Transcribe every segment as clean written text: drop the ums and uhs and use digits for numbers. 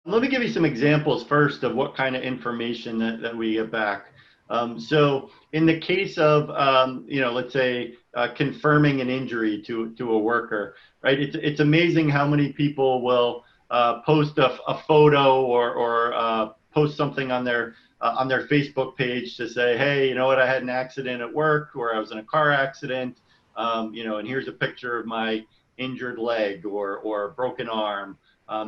Let me give you some examples first of what kind of information that we get back. So in the case of, let's say confirming an injury to a worker, right? It's amazing how many people will post a photo or post something on their Facebook page to say, hey, you know what, I had an accident at work, or I was in a car accident, and here's a picture of my injured leg or broken arm,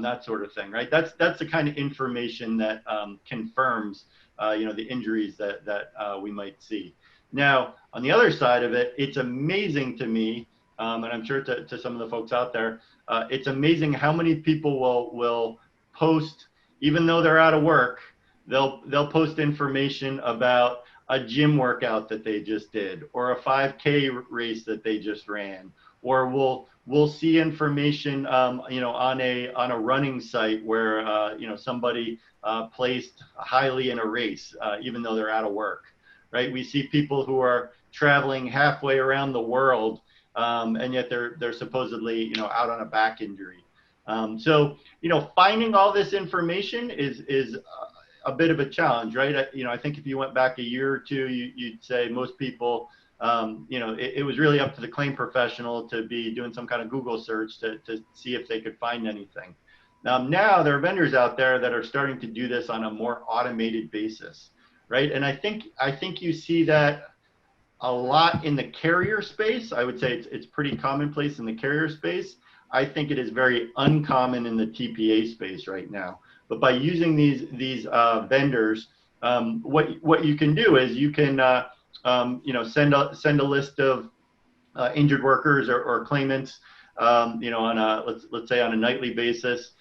that sort of thing, right? That's the kind of information that confirms, the injuries that we might see. Now, on the other side of it, it's amazing to me, and I'm sure to some of the folks out there, it's amazing how many people will post, even though they're out of work, they'll post information about a gym workout that they just did, or a 5K race that they just ran, or we'll see information, on a running site where somebody placed highly in a race, even though they're out of work, right? We see people who are traveling halfway around the world, and yet they're supposedly out on a back injury. So finding all this information is a bit of a challenge, right? I think if you went back a year or two, you'd say most people, it was really up to the claim professional to be doing some kind of Google search to see if they could find anything. Now there are vendors out there that are starting to do this on a more automated basis, right? And I think you see that a lot in the carrier space. I would say it's pretty commonplace in the carrier space. I think it is very uncommon in the TPA space right now. But by using these vendors, what you can do is you can send a list of injured workers or claimants, on a let's say on a nightly basis.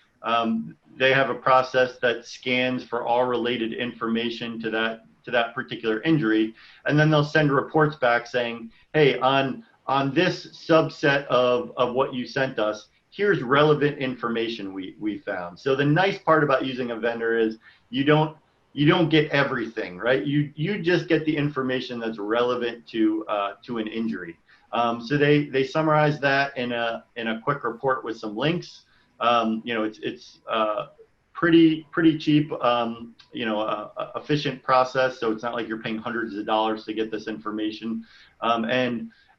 They have a process that scans for all related information to that particular injury, and then they'll send reports back saying, hey, on this subset of what you sent us, here's relevant information we found. So the nice part about using a vendor is you don't get everything, right? You just get the information that's relevant to an injury. So they summarize that in a quick report with some links. It's pretty cheap, efficient process. So it's not like you're paying hundreds of dollars to get this information.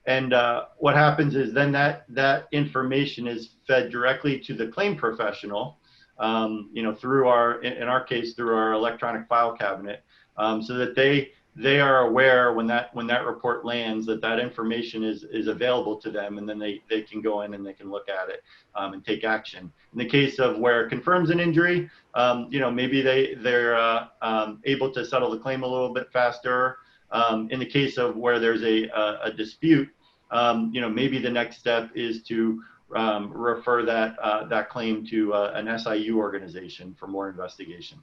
And what happens is then that information is fed directly to the claim professional, through in our case, through our electronic file cabinet, so that they are aware when that report lands that information is available to them, and then they can go in and they can look at it, and take action. In the case of where it confirms an injury, maybe they're able to settle the claim a little bit faster. In the case of where there's a dispute, maybe the next step is to refer that claim to an SIU organization for more investigation.